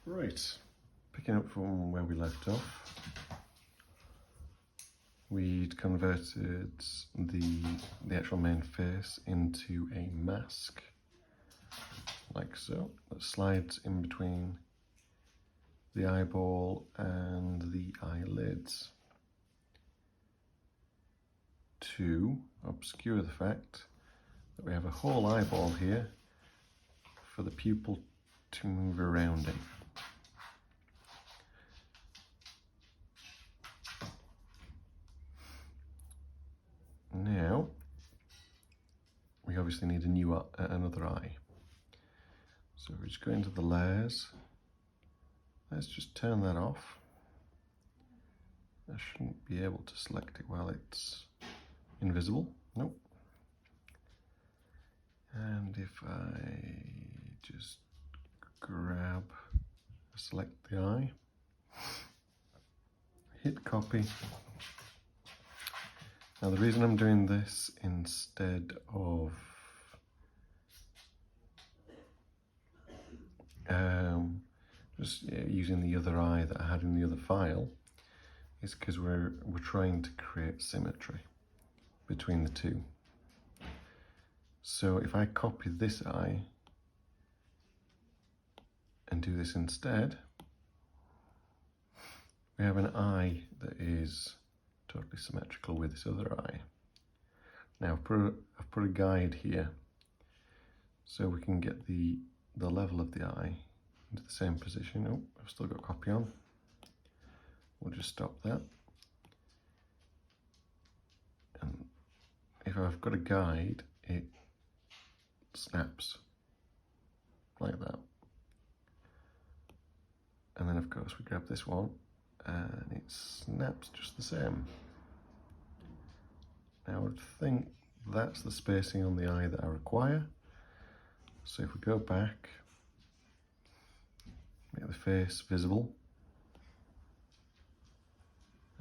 Right, picking up from where we left off, we'd converted the actual main face into a mask, like so, that slides in between the eyeball and the eyelids to obscure the fact that we have a whole eyeball here for the pupil to move around in. Now, we obviously need another eye. So we just go into the layers. Let's just turn that off. I shouldn't be able to select it while it's invisible. Nope. And if I just select the eye, hit copy. Now the reason I'm doing this instead of just using the other eye that I had in the other file is because we're trying to create symmetry between the two. So if I copy this eye and do this instead, we have an eye that is totally symmetrical with this other eye. Now I've put a guide here so we can get the level of the eye into the same position. Oh, I've still got copy on. We'll just stop that. And if I've got a guide, it snaps like that. And then of course we grab this one and it snaps just the same. Now I would think that's the spacing on the eye that I require. So if we go back, make the face visible.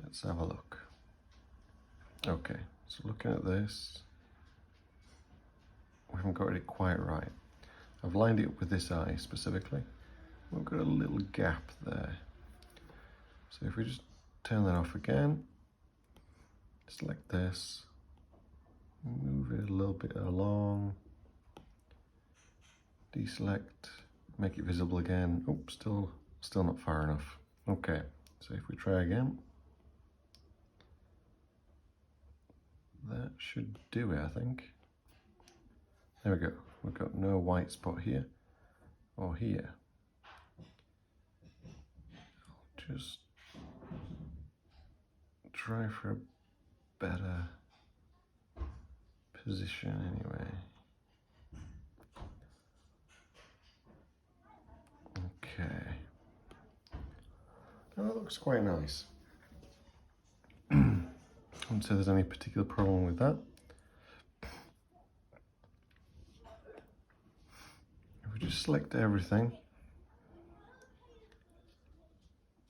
Let's have a look. Okay, so looking at this, we haven't got it quite right. I've lined it up with this eye specifically. We've got a little gap there. So if we just turn that off again, select this, move it a little bit along, deselect, make it visible again. Oh, still not far enough. Okay, so if we try again, that should do it, I think. There we go. We've got no white spot here or here. I'll just try for a better position anyway. Okay. Now that looks quite nice. I wouldn't say there's any particular problem with that. If we just select everything,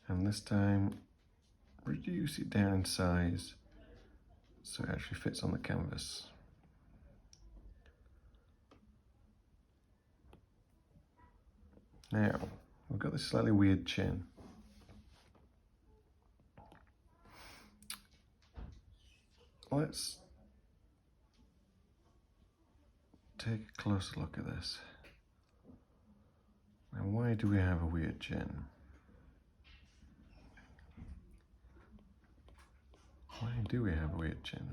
and this time reduce it down in size so it actually fits on the canvas. Now, we've got this slightly weird chin. Let's take a closer look at this. Now, why do we have a weird chin? Why do we have a weird chin?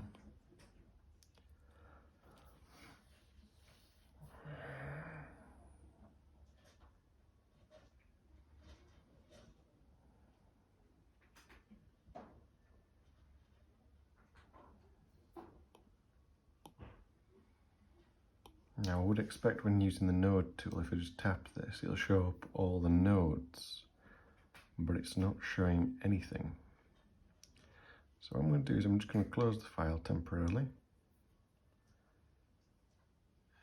Now I would expect when using the node tool, if I just tap this, it'll show up all the nodes, but it's not showing anything. So what I'm going to do is I'm just going to close the file temporarily.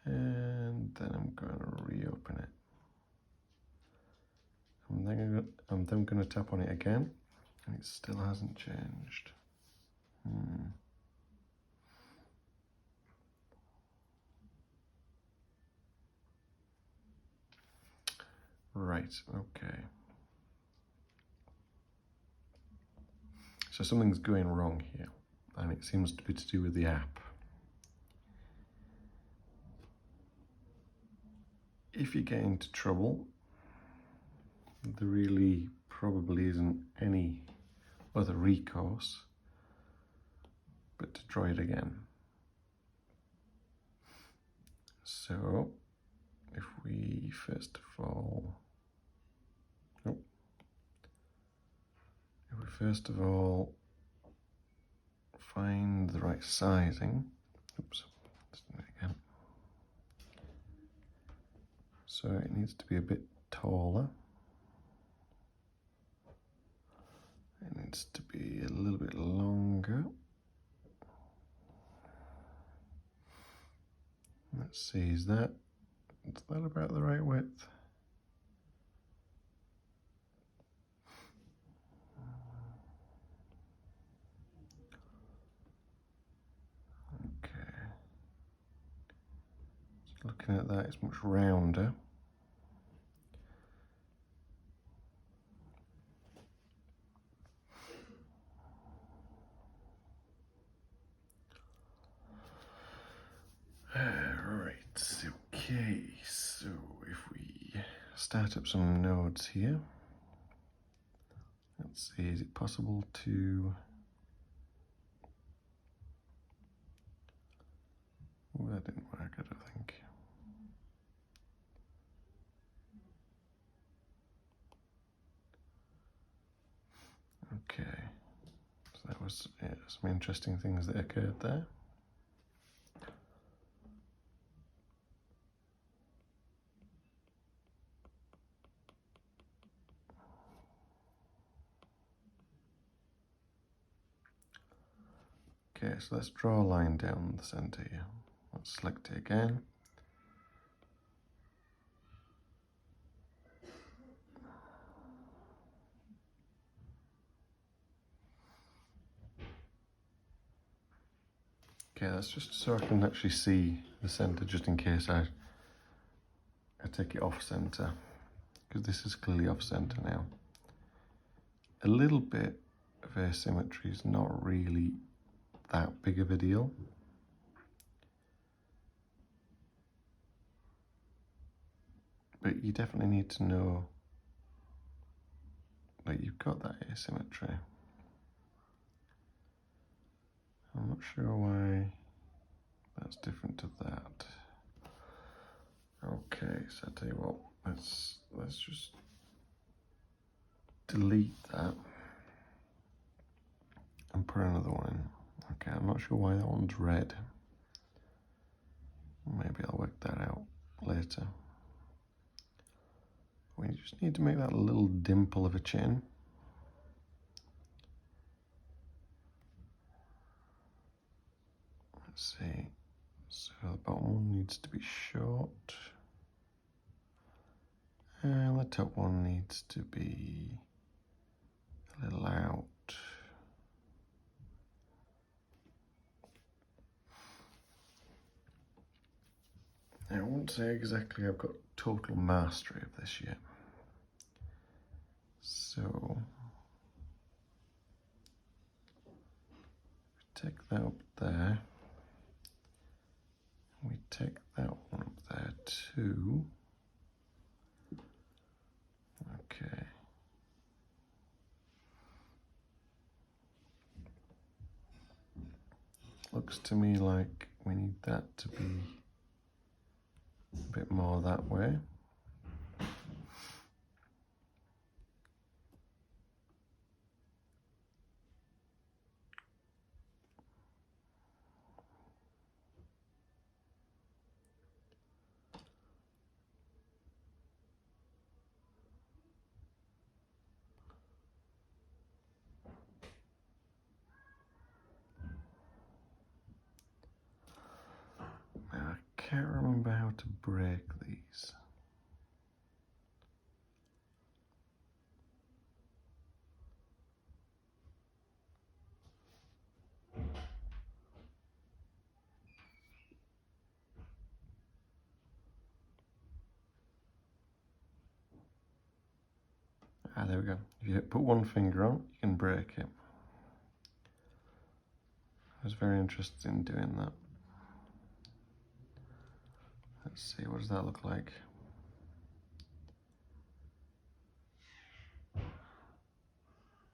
And then I'm going to reopen it. I'm then going to tap on it again, and it still hasn't changed. Right, okay. So something's going wrong here, and it seems to be to do with the app. If you get into trouble, there really probably isn't any other recourse but to try it again. So if we first of all, find the right sizing, oops, let's do it again. So it needs to be a bit taller. It needs to be a little bit longer. Let's see, is that about the right width? Okay. So looking at that, it's much rounder. Right, okay, so if we start up some nodes here, let's see, is it possible to, oh, that didn't work, I don't think. Okay, so that was some interesting things that occurred there. Okay, so let's draw a line down the center here. Let's select it again. Okay, that's just so I can actually see the center, just in case I take it off center, because this is clearly off center now. A little bit of asymmetry is not really that big of a deal. But you definitely need to know that you've got that asymmetry. I'm not sure why that's different to that. Okay, so I tell you what, let's just delete that and put another one in. Okay, I'm not sure why that one's red. Maybe I'll work that out later. We just need to make that little dimple of a chin. Let's see. So the bottom one needs to be short. And the top one needs to be a little out. Now, I won't say exactly I've got total mastery of this yet. So, take that up there. We take that one up there too. Okay. Looks to me like we need that to be a bit more that way. Now, I can't remember how to break these. Ah, there we go. If you put one finger on, you can break it. I was very interested in doing that. Let's see, what does that look like?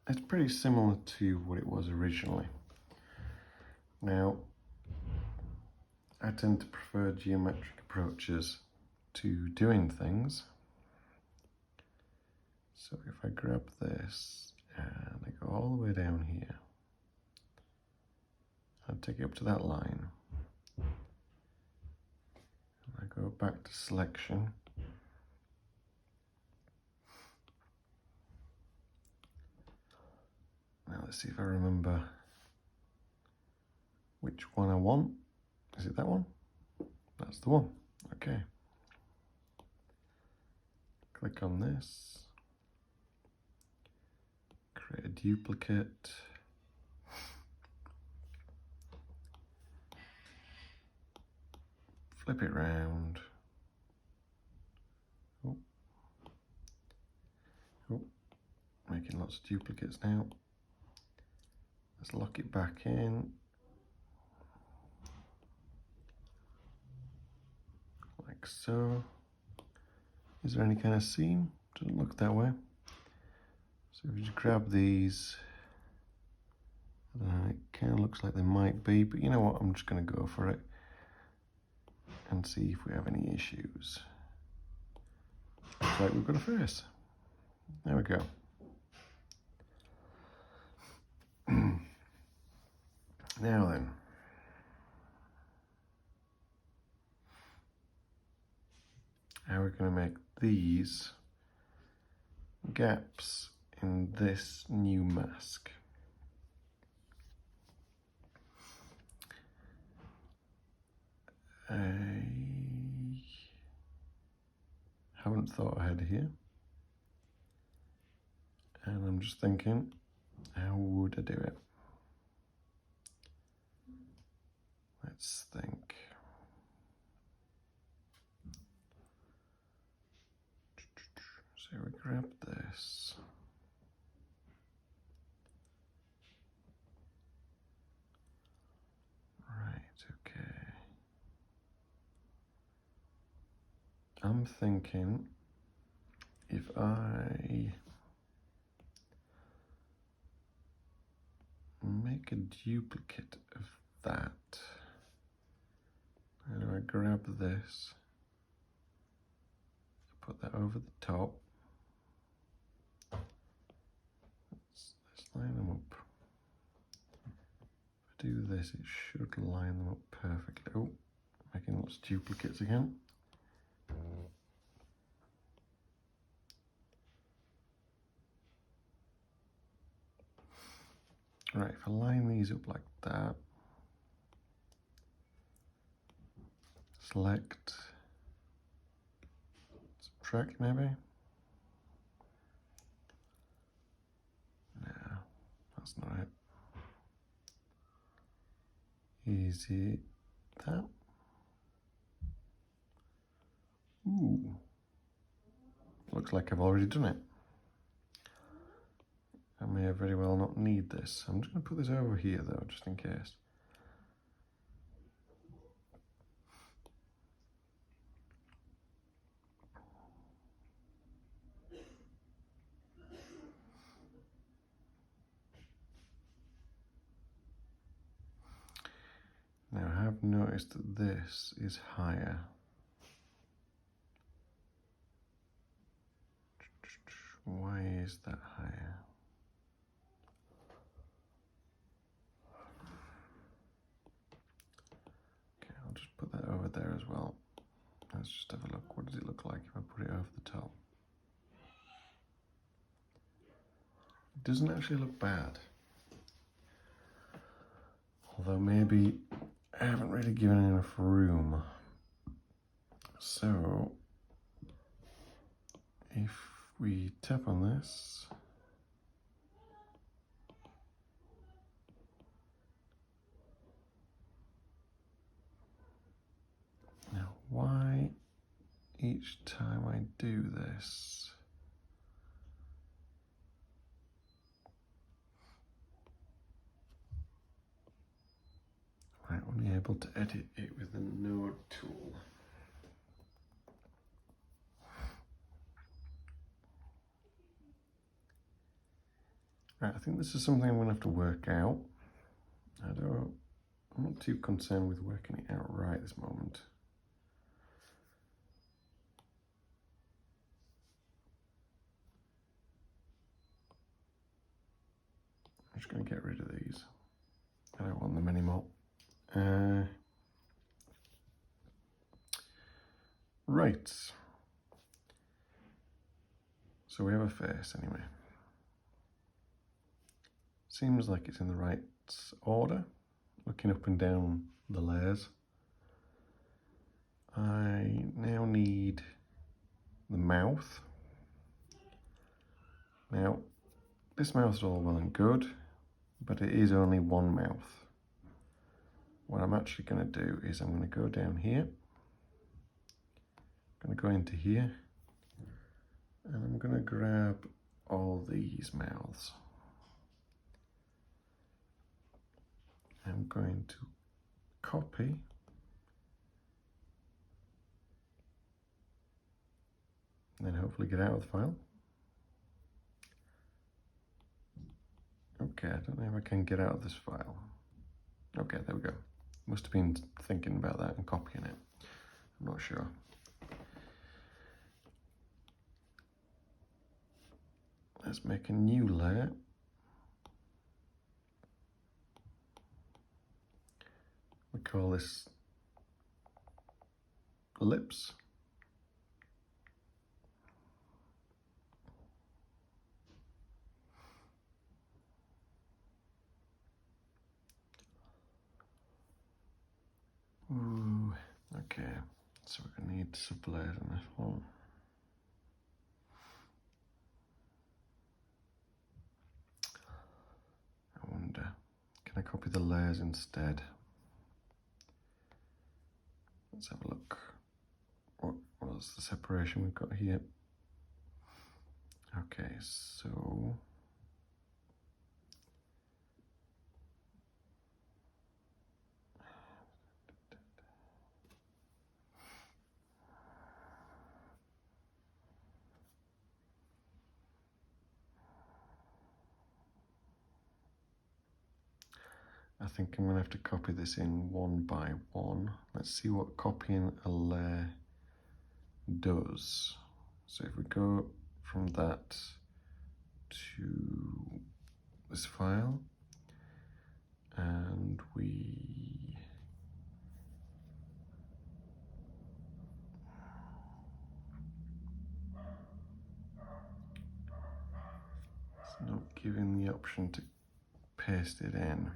It's pretty similar to what it was originally. Now, I tend to prefer geometric approaches to doing things. So if I grab this and I go all the way down here, I'll take it up to that line. And I go back to selection. Now let's see if I remember which one I want. Is it that one? That's the one. Okay. Click on this. Create a duplicate. Flip it round. Oh. Oh. Making lots of duplicates now. Let's lock it back in. Like so. Is there any kind of seam? Doesn't look that way. So if you just grab these, it kind of looks like they might be, but you know what, I'm just going to go for it and see if we have any issues. Looks like we've got a face. There we go. Now then. How we're going to make these gaps in this new mask. I haven't thought ahead here, and I'm just thinking, how would I do it? Let's think. So we grab this. Right, okay. I'm thinking if I make a duplicate of that, how do I grab this, put that over the top, let's line them up. If I do this, it should line them up perfectly. Oh, making lots of duplicates again. Right, if I line these up like that, select, subtract maybe. No, that's not it. Is it that? Ooh, looks like I've already done it. I may very well not need this. I'm just going to put this over here though, just in case. Now I have noticed that this is higher. Why is that higher? Okay, I'll just put that over there as well. Let's just have a look. What does it look like if I put it over the top? It doesn't actually look bad. Although maybe I haven't really given enough room. So if we tap on this, now why each time I do this, able to edit it with the node tool. Right, I think this is something I'm going to have to work out. I'm not too concerned with working it out right this moment. I'm just going to get rid of these. I don't want them anymore. Right. So we have a face anyway. Seems like it's in the right order. Looking up and down the layers. I now need the mouth. Now, this mouth is all well and good, but it is only one mouth. What I'm actually going to do is I'm going to go down here. I'm going to go into here. And I'm going to grab all these mouths. I'm going to copy and then hopefully get out of the file. Okay, I don't know if I can get out of this file. Okay, there we go. Must have been thinking about that and copying it. I'm not sure. Let's make a new layer. We call this lips. Ooh, okay. So we're going to need sublayers on this one. I wonder, can I copy the layers instead? Let's have a look. What's the separation we've got here? Okay, so I think I'm going to have to copy this in one by one. Let's see what copying a layer does. So if we go from that to this file, and we it's not giving the option to paste it in.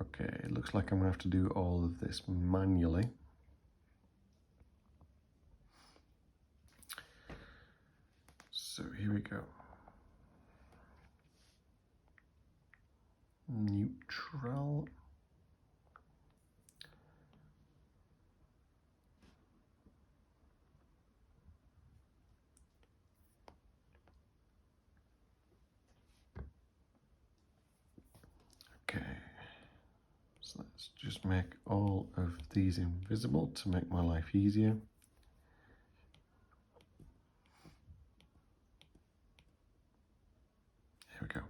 Okay, it looks like I'm going to have to do all of this manually. So here we go. Neutral. Okay. So let's just make all of these invisible to make my life easier. Here we go.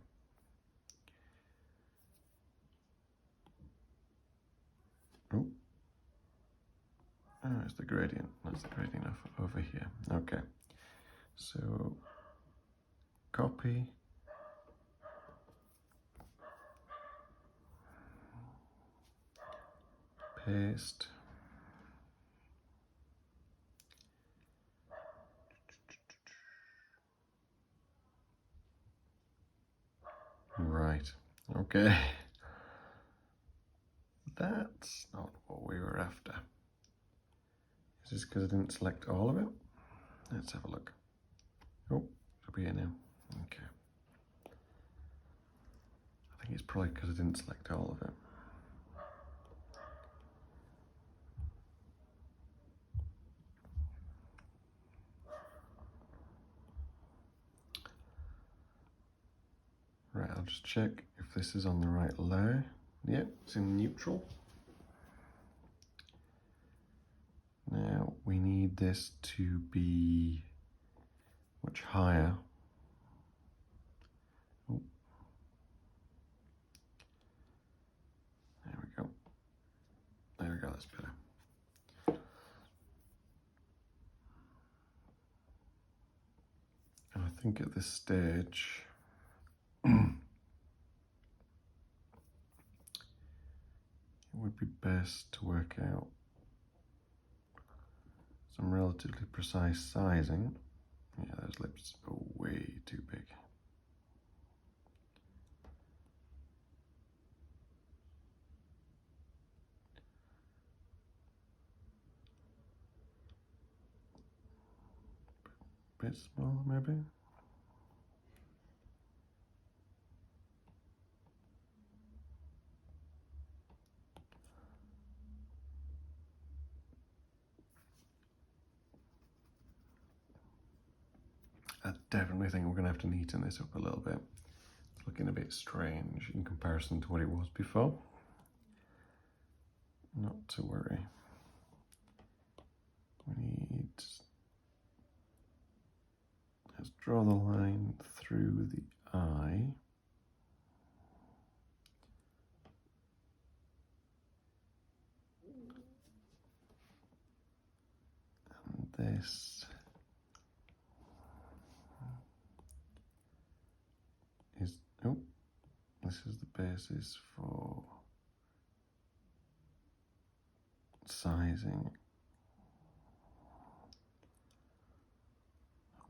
Oh, it's the gradient. That's the gradient over here. Okay. So copy. Paste. Right. Okay. That's not what we were after. Is this because I didn't select all of it? Let's have a look. Oh, it'll be here now. Okay. I think it's probably because I didn't select all of it. Right, I'll just check if this is on the right layer. Yep, it's in neutral. Now we need this to be much higher. Oh. There we go. There we go, that's better. And I think at this stage, it would be best to work out some relatively precise sizing. Yeah, those lips are way too big. Bit smaller, maybe? I definitely think we're going to have to neaten this up a little bit. It's looking a bit strange in comparison to what it was before. Not to worry. We need... Let's draw the line through the eye. And this is... Oh, this is the basis for sizing.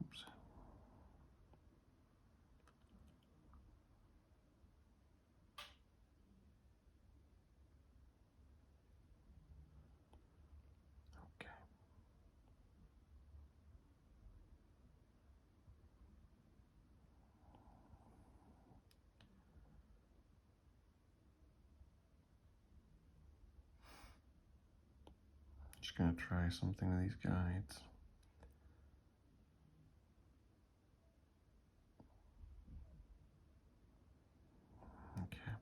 Oops. Okay. Just going to try something with these guides. Okay.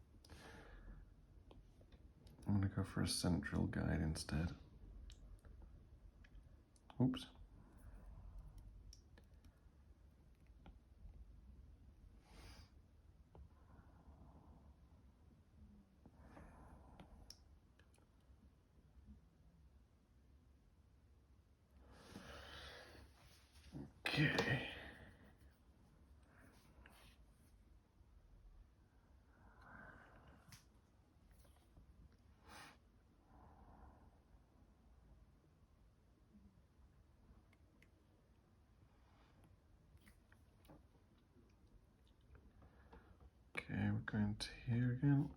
I'm going to go for a central guide instead. Oops. Okay. Okay, we're going to here again.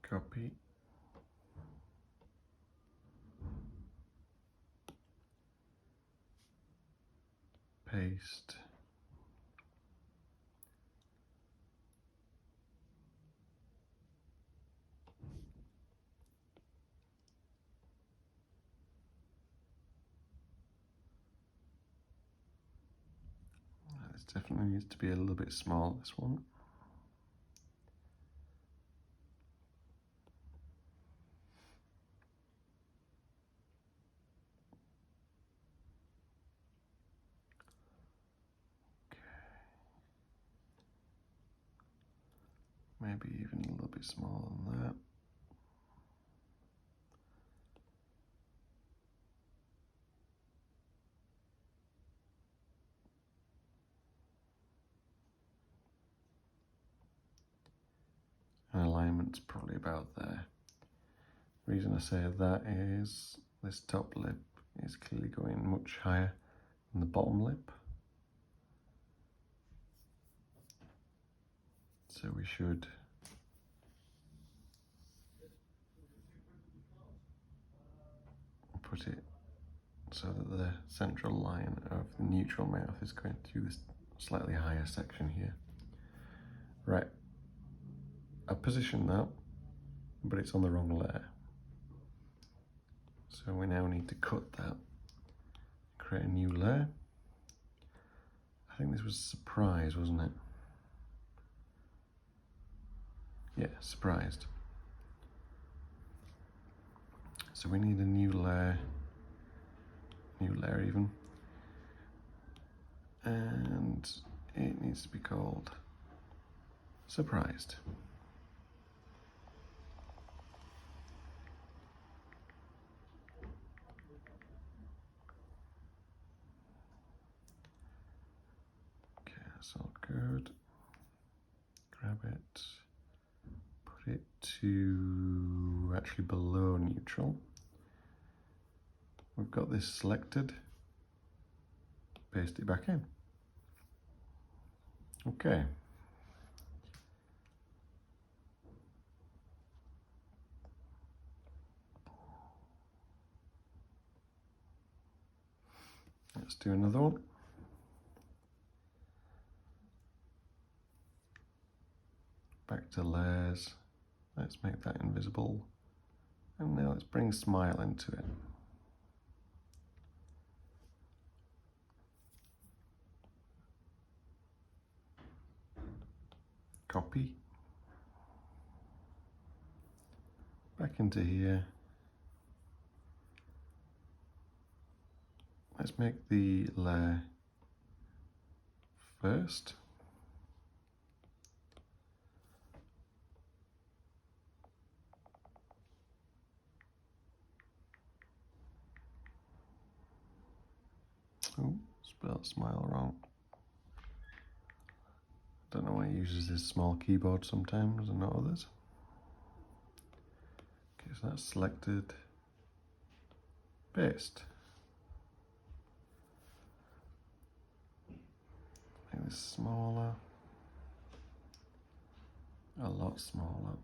Copy. Paste. This definitely needs to be a little bit small, this one. Maybe even a little bit smaller than that. And alignment's probably about there. The reason I say that is this top lip is clearly going much higher than the bottom lip. So we should put it so that the central line of the neutral mouth is going to this slightly higher section here. Right, I've positioned that. but it's on the wrong layer. So we now need to cut that, create a new layer. I think this was surprise, wasn't it? Yeah, surprised. So we need a new layer even, and it needs to be called surprised. Okay, that's all good. Grab it, put it to actually below neutral. We've got this selected, paste it back in. Okay. Let's do another one. Back to layers. Let's make that invisible. And now let's bring smile into it. Copy. Back into here. Let's make the layer first. Oh, spelled smile wrong. Don't know why it uses this small keyboard sometimes and not others. Okay, so that's selected. Paste. Make this smaller. A lot smaller.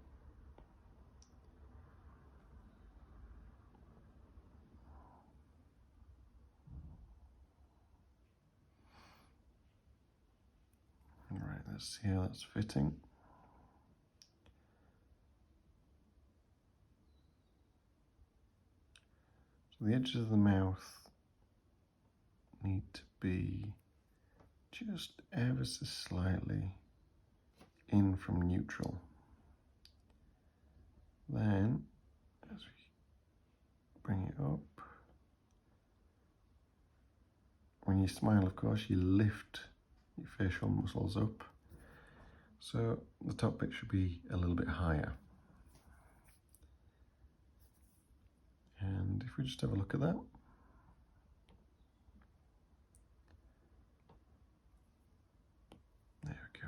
Alright, let's see how that's fitting. So the edges of the mouth need to be just ever so slightly in from neutral. Then, as we bring it up, when you smile, of course, you lift your facial muscles up. So the top bit should be a little bit higher. And if we just have a look at that. There we go.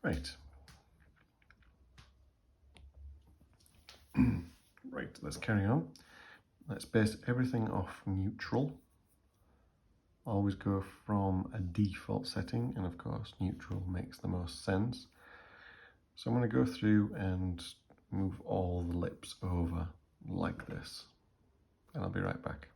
Right. Right, let's carry on. Let's base everything off neutral. Always go from a default setting, and of course neutral makes the most sense. So I'm going to go through and move all the lips over like this, and I'll be right back.